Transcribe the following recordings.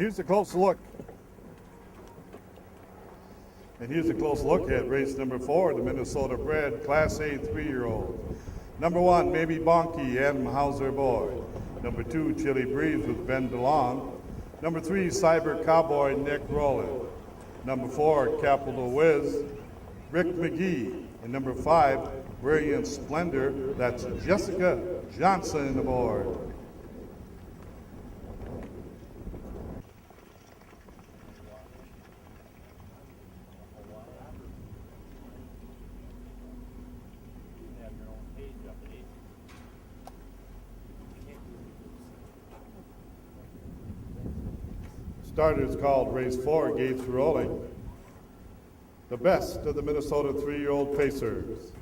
here's a close look. And here's a close look at race number 4, the Minnesota Bred Class A 3-year-old. Number 1, Maybe Bonky, Adam Hauser boy. Number 2, Chili Breeze with Ben DeLong. Number 3, Cyber Cowboy, Nick Rowland. Number 4, Capital Whiz, Rick McGee. And number 5, Brilliant Splendor, that's Jessica Johnson aboard. Starters called race 4, gates rolling. The best of the Minnesota 3-year-old Pacers.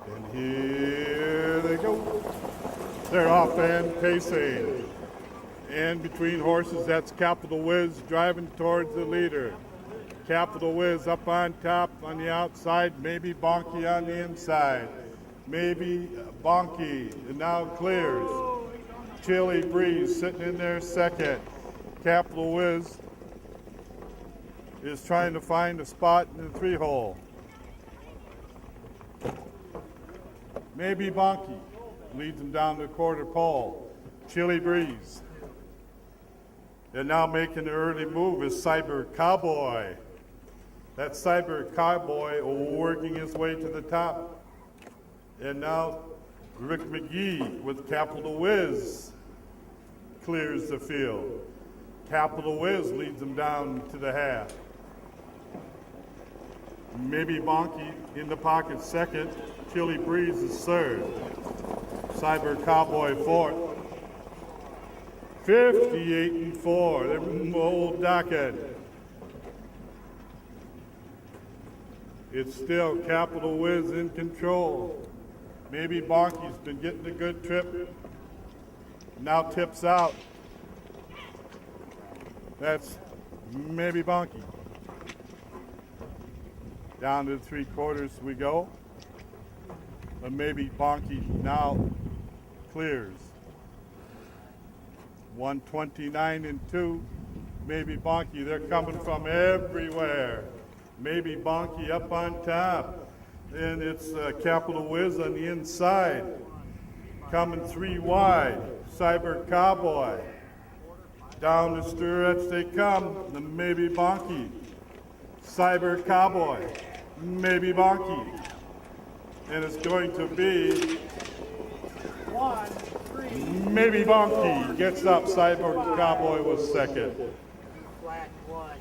And here they go. They're off and pacing. And between horses, that's Capital Whiz driving towards the leader. Capital Whiz up on top on the outside, Maybe Bonky on the inside. Maybe Bonky, and now clears. Chili Breeze sitting in there second. Capital Whiz is trying to find a spot in the 3-hole. Maybe Bonky leads him down to the quarter pole. Chili Breeze. And now making the early move is Cyber Cowboy. That Cyber Cowboy working his way to the top. And now Rick McGee with Capital Whiz clears the field. Capital Whiz leads him down to the half. Maybe Bonky in the pocket second. Chili Breeze is third. Cyber Cowboy fourth. 58-4. They're old docket. It's still Capital Whiz in control. Maybe Bonky's been getting a good trip. Now tips out. That's Maybe Bonky. Down to the 3/4 we go. But Maybe Bonky now clears. 129-2. Maybe Bonky, they're coming from everywhere. Maybe Bonky up on top. And it's Capital Whiz on the inside. Coming 3 wide. Cyber Cowboy. Down the stretch they come. The Maybe Bonky. Cyber Cowboy. Maybe Bonky. And it's going to be Maybe Bonky gets up. Cyber Cowboy was second. Flat one.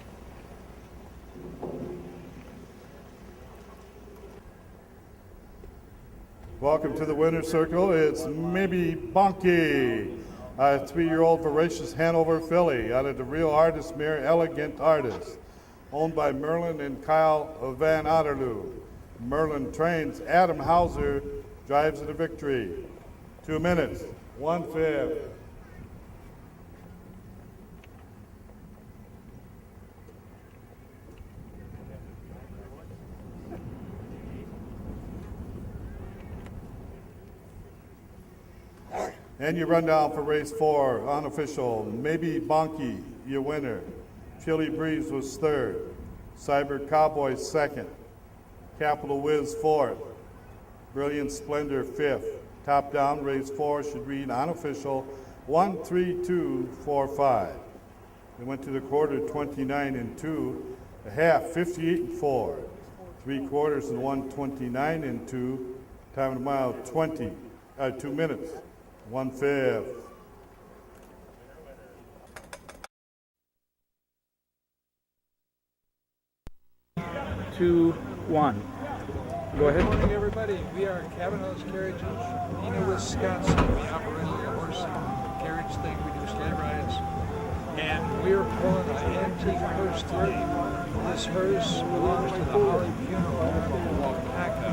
Welcome to the winner's circle. It's Maybe Bonky, a 3-year-old voracious Hanover filly out of the Real Artist mare Elegant Artist, owned by Merlin and Kyle Van Otterloo. Merlin trains. Adam Hauser drives to the victory. 2 minutes, 1/5. And you run down for race 4, unofficial. Maybe Bonky, your winner. Chili Breeze was third. Cyber Cowboy second. Capital Whiz fourth. Brilliant Splendor fifth. Top down, race 4 should read unofficial 1-3-2-4-5. They went to the quarter 29-2. A half 58-4. 3/4 and 129-2. Time of the mile 2 minutes. 1/5. 2-1. Go ahead. Good morning, everybody. We are Cavanaugh's Carriages, Nina, Wisconsin. We operate a horse carriage thing. We do sleigh rides. And we're pulling an antique purse today This hearse belongs to the Holly Funeral Home of Wapaka.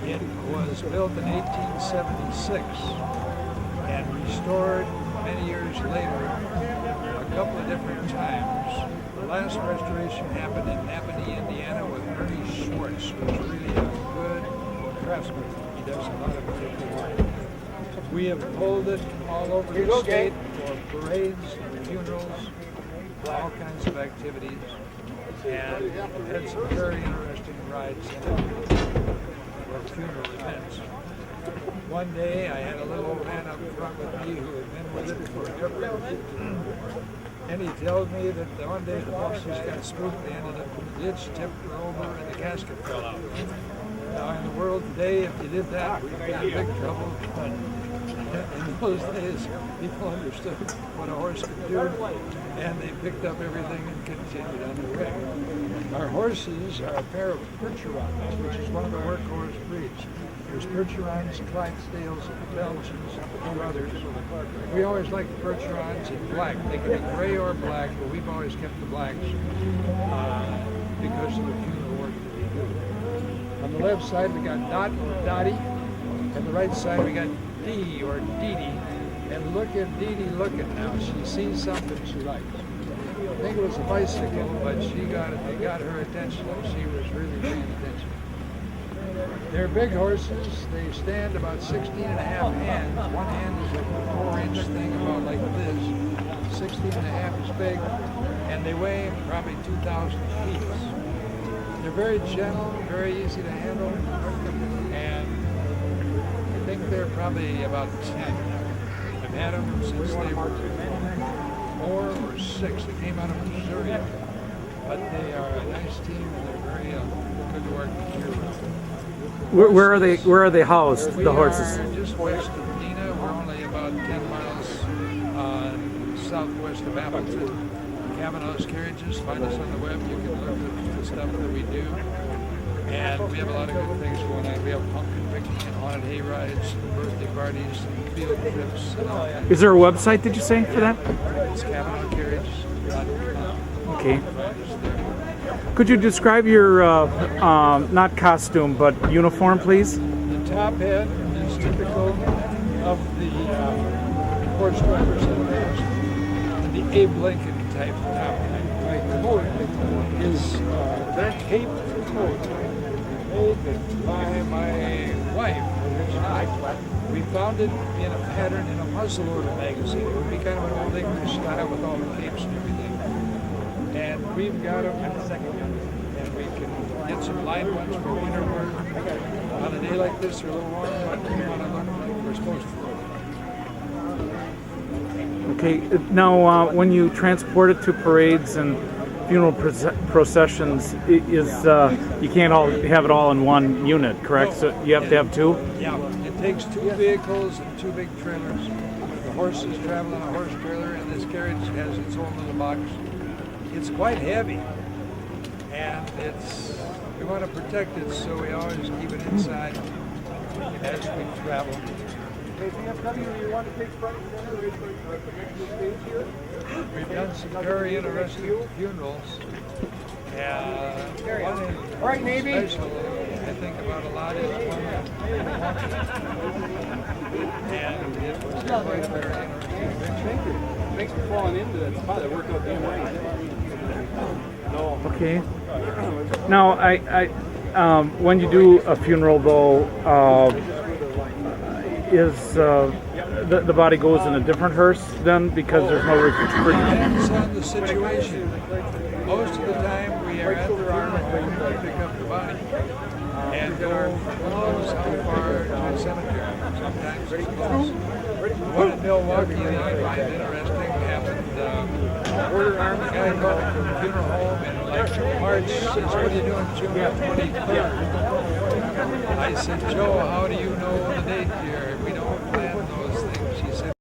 It was built in 1876 and restored many years later a couple of different times. The last restoration happened in Napanee, Indiana with Ernie Schwartz, who's really a good craftsman. He does a lot of really good work. We have pulled it all over the state for parades, funerals, all kinds of activities, and had some very interesting rides in it for funeral events. One day I had a little old man up front with me who had been with it forever, and he told me that one day the horses got spooked, they ended up in the ditch, tipped her over, and the casket fell out. Now in the world today, if you did that, we'd be in big trouble, but in those days, people understood what a horse could do, and they picked up everything and continued on their way. Our horses are a pair of Percherons, which is one of the workhorse breeds. There's Percherons, Clydesdales, Belgians, a few others. We always like the Percherons in black. They can be gray or black, but we've always kept the blacks because of the funeral work that we do. On the left side, we got Dot or Dottie. On the right side, we got Dee or Dee Dee. And look at Dee Dee looking now. She sees something she likes. I think it was a bicycle, but they got her attention, and she was really paying attention. They're big horses. They stand about 16 and a half hands. One hand is a 4-inch thing about like this. 16 and a half is big, and they weigh probably 2,000 feet. They're very gentle, very easy to handle, and I think they're probably about 10. I've had them since they were 4 or 6. They came out of Missouri, but they are a nice team and they're very good to work with. Where are they housed? The horses. We are just west of Neenah. We're only about 10 miles southwest of Appleton. Cavanaugh's Carriages. Find us on the web. You can look at the stuff that we do. And we have a lot of good things going on. We have pumpkin picking and haunted hay rides, and birthday parties, and field trips. And all kinds. Is there a website, did you say, for that? It's Cavanaugh Carriage. Okay. Could you describe your, not costume, but uniform, please? The top hat is typical of the horse drivers in the past. And the Abe Lincoln type top hat. My coat is cape coat made by my wife originally. We found it in a pattern in a muzzle order magazine. It would be kind of an old English style with all the capes and everything. And we've got them, and we can get some light ones for winter work. On a day like this, they're a little warm, but we want to look like we're supposed to. Okay. Now, when you transport it to parades and funeral processions, you can't all have it all in one unit, correct? So you have to have two? Yeah. It takes 2 vehicles and 2 big trailers. The horses travel in a horse trailer, and this carriage has its own little box. It's quite heavy, and we want to protect it, so we always keep it inside as we travel. We've done some very interesting funerals. All right, Navy. Special I think about a lot is one in Milwaukee, and it was quite very interesting. Thank you. Thanks for falling into that spot. That worked out damn right. No. Okay. Now, when you do a funeral, though, is the body goes in a different hearse then because there's no Depends on the situation. Most of the time, we are at the funeral home to pick up the body and go how far to the cemetery. Sometimes it's close. One in Milwaukee that I find interesting happened. The guy called from the funeral home in like March says, "What are you doing June 23rd?" I said, "Joe, how do you know the date here?"